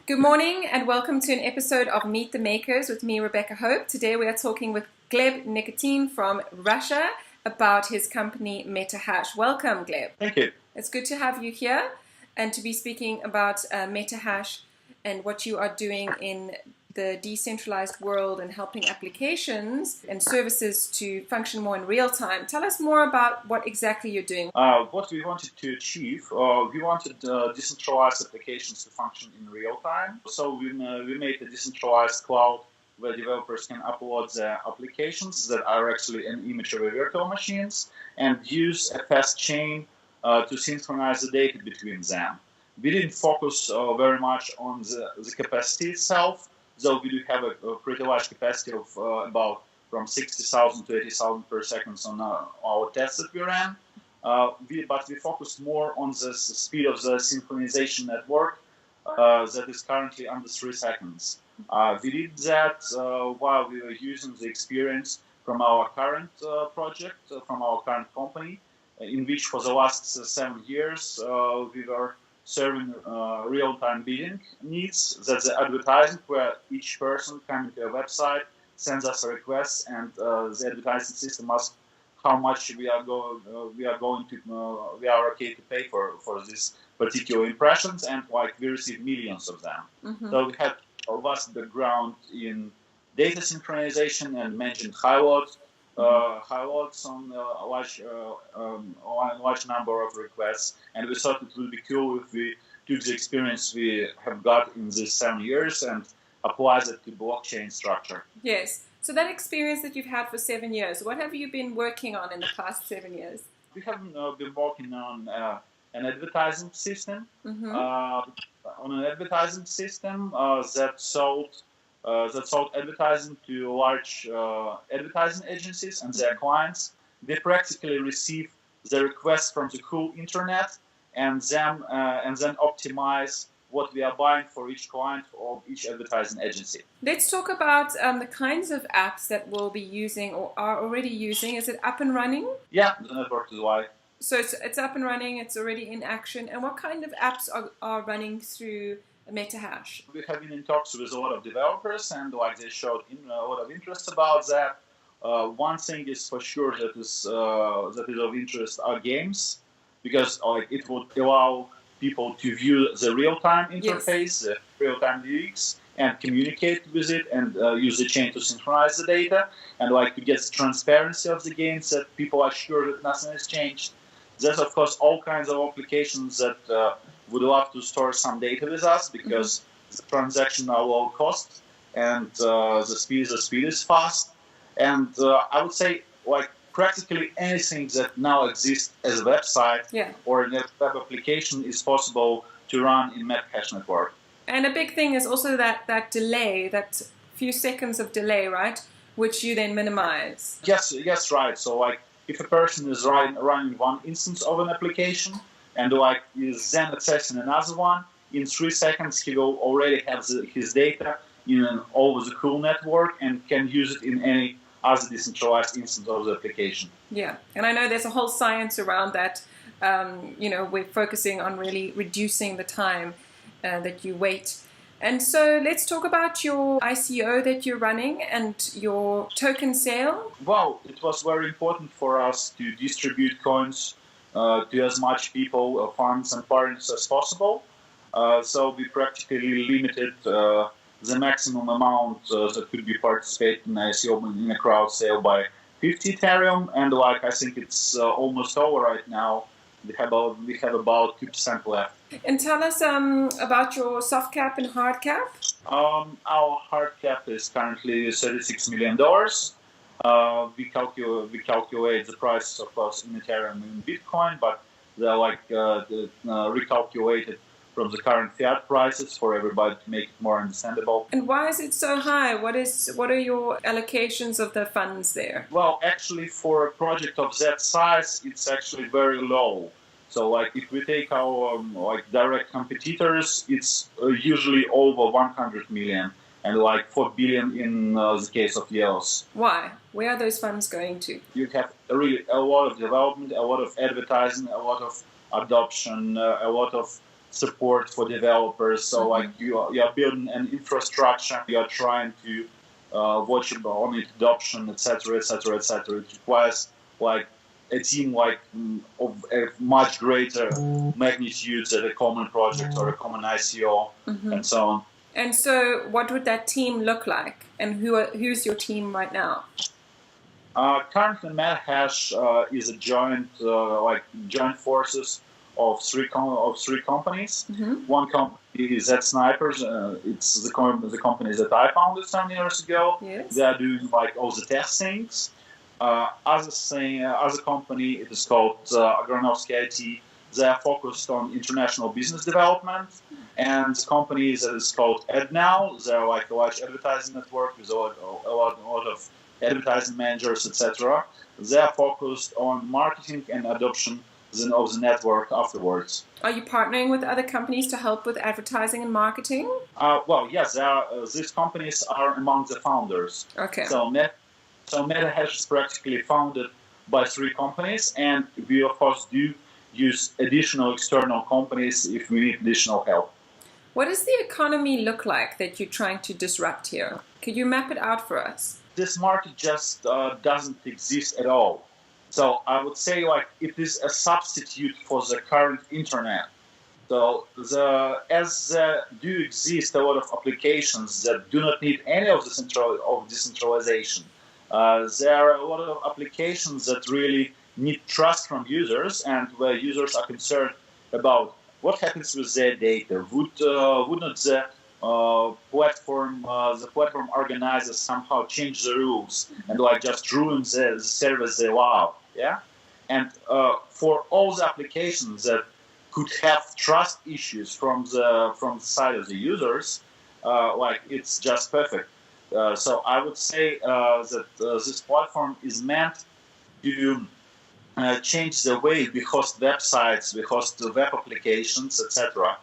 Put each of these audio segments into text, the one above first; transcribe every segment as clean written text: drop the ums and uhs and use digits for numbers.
Good morning and welcome to an episode of Meet the Makers with me, Rebecca Hope. Today we are talking with Gleb Nikitin from Russia about his company Metahash. Welcome, Gleb. Thank you. It's good to have you here and to be speaking about Metahash and what you are doing in the decentralized world and helping applications and services to function more in real time. Tell us more about what exactly you're doing. What we wanted to achieve, we wanted decentralized applications to function in real time. So we made a decentralized cloud where developers can upload their applications that are actually an image of virtual machines and use a fast chain to synchronize the data between them. We didn't focus very much on the capacity itself, though we do have a pretty large capacity of about from 60,000 to 80,000 per second on our tests that we ran. But we focused more on the speed of the synchronization network that is currently under 3 seconds. We did that while we were using the experience from our current project, from our current company, in which for the last 7 years we were serving real-time bidding needs. That's the advertising where each person coming to a website sends us a request, and the advertising system asks how much we are okay to pay for these particular impressions, and we receive millions of them. Mm-hmm. So we had a vast background in data synchronization and managing high loads on a large number of requests, and we thought it would be cool if we took the experience we have got in these 7 years and applies it to blockchain structure. Yes. So that experience that you've had for 7 years, what have you been working on in the past 7 years? We have been working on an advertising system, that sold advertising to large advertising agencies and their clients. They practically receive the requests from the whole internet and then optimize what we are buying for each client of each advertising agency. Let's talk about the kinds of apps that we'll be using or are already using. Is it up and running? Yeah, the network is live. So it's up and running, it's already in action. And what kind of apps are running through Metahash? We have been in talks with a lot of developers, and they showed a lot of interest about that. One thing is for sure that is of interest are games, because it would allow people to view the real-time interface, the real-time UX, and communicate with it, and use the chain to synchronize the data, and to get the transparency of the games, that people are sure that nothing has changed. There's of course all kinds of applications that would love to store some data with us, because the transactions are low cost and the speed is fast. And I would say practically anything that now exists as a website or a web application is possible to run in Metahash network. And a big thing is also that delay, that few seconds of delay, right? Which you then minimize. Yes, right. So if a person is running one instance of an application and is then accessing another one, in 3 seconds he will already have his data over the whole network and can use it in any other decentralized instance of the application. Yeah, and I know there's a whole science around that. We're focusing on really reducing the time that you wait. And so let's talk about your ICO that you're running and your token sale. Well, it was very important for us to distribute coins to as much people, funds and partners as possible. So we practically limited the maximum amount that could be participated in ICO in a crowd sale by 50 Ethereum, and I think it's almost over right now. We have about 2% left. And tell us about your soft cap and hard cap. Our hard cap is currently $36 million. We calculate the price, of course, in Ethereum and Bitcoin, but they're recalculated from the current fiat prices for everybody to make it more understandable. And why is it so high? What are your allocations of the funds there? Well, actually, for a project of that size, it's actually very low. So, if we take our direct competitors, it's usually over 100 million, and 4 billion in the case of Yellows. Why? Where are those funds going to? You have really a lot of development, a lot of advertising, a lot of adoption, a lot of support for developers. So like you are building an infrastructure, you are trying to watch on its adoption, etc., etc., etc. It requires like a team like of a much greater magnitude than a common project or a common ICO and so on. And so, what would that team look like? And who's your team right now? Currently, Metahash is a joint forces of three companies. One company is Adsniper. It's the company that I founded some years ago. Yes. They are doing like all the testings. Other company, it is called Agronovsky IT. They are focused on international business development. And the company that is called AdNow. They're like a large advertising network with a lot of advertising managers, etc. They are focused on marketing and adoption of the network afterwards. Are you partnering with other companies to help with advertising and marketing? Well, yes, these companies are among the founders. Okay. So Metahash is practically founded by three companies, and we of course do use additional external companies if we need additional help. What does the economy look like that you're trying to disrupt here? Could you map it out for us? This market just doesn't exist at all. So I would say like it is a substitute for the current internet. So as there do exist a lot of applications that do not need any of the decentralization. There are a lot of applications that really need trust from users, and where users are concerned about what happens with their data. Would not the platform organizers somehow change the rules and like just ruin the service they love? Yeah, and for all the applications that could have trust issues from the side of the users, like it's just perfect. So I would say that this platform is meant to change the way we host websites, we host web applications, etc.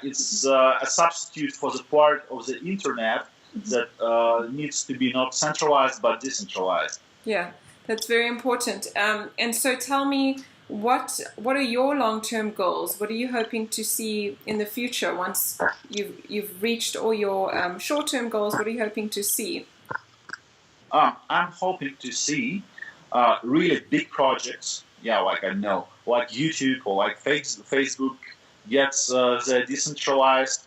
It's a substitute for the part of the internet that needs to be not centralized but decentralized. Yeah, that's very important. And so tell me, what are your long-term goals? What are you hoping to see in the future once you've reached all your short-term goals? What are you hoping to see? I'm hoping to see really big projects. Yeah, like I know, like YouTube or like Facebook gets the decentralized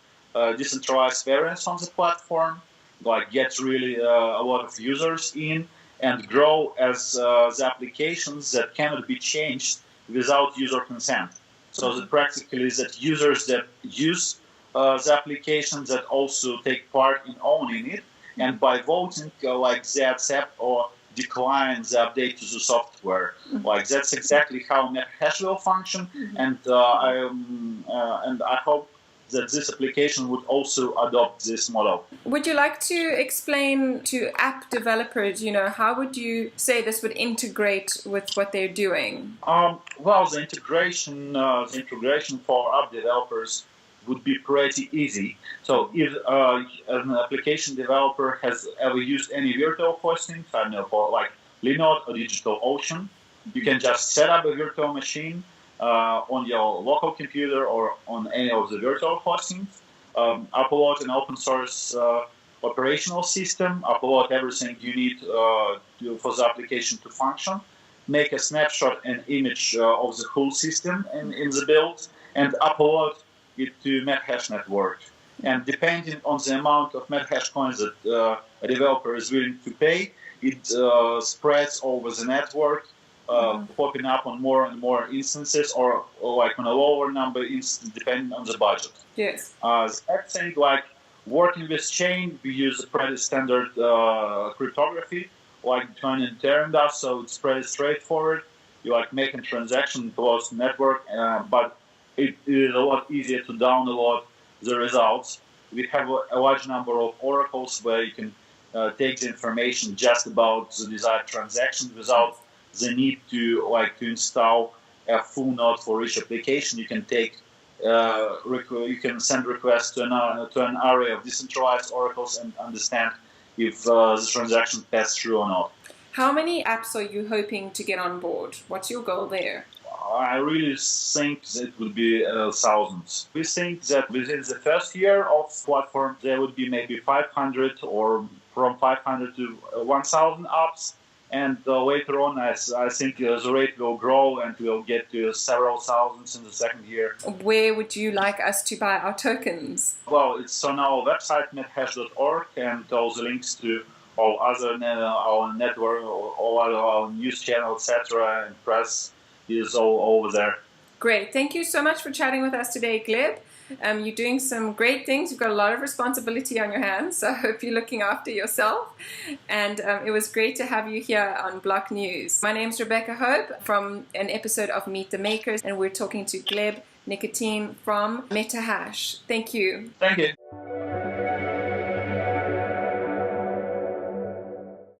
variants on the platform, like gets really a lot of users in and grow as the applications that cannot be changed without user consent. So that practically that users that use the applications that also take part in owning it, and by voting, like they accept or decline the update to the software. Like that's exactly how Metahash will function, and I hope that this application would also adopt this model. Would you like to explain to app developers, how would you say this would integrate with what they're doing? Well, the integration for app developers would be pretty easy. So if an application developer has ever used any virtual hosting, I don't know, for like Linode or DigitalOcean, you can just set up a virtual machine on your local computer or on any of the virtual hostings, upload an open source operational system, upload everything you need for the application to function, make a snapshot and image of the whole system in the build, and upload it to Metahash network. And depending on the amount of Metahash coins that a developer is willing to pay, it spreads over the network, popping up on more and more instances, or like on a lower number instances, depending on the budget. Yes. That thing, like working with chain, we use a pretty standard cryptography, like Bitcoin and Ethereum does, so it's pretty straightforward. You like make a transaction towards the network, but it is a lot easier to download the results. We have a large number of oracles where you can take the information just about the desired transaction without the need to install a full node for each application. You can take you can send requests to an array of decentralized oracles and understand if the transaction passed through or not. How many apps are you hoping to get on board? What's your goal there? I really think that it would be thousands. We think that within the first year of platform, there would be maybe 500 or from 500 to 1,000 apps. And later on, I think the rate will grow and we'll get to several thousands in the second year. Where would you like us to buy our tokens? Well, it's on our website, metahash.org, and all the links to all other our network, all our news channels, etc., and press is all over there. Great. Thank you so much for chatting with us today, Gleb. You're doing some great things. You've got a lot of responsibility on your hands, so I hope you're looking after yourself. And it was great to have you here on Block News. My name's Rebecca Hope from an episode of Meet the Makers, and we're talking to Gleb Nikitin from Metahash. Thank you. Thank you.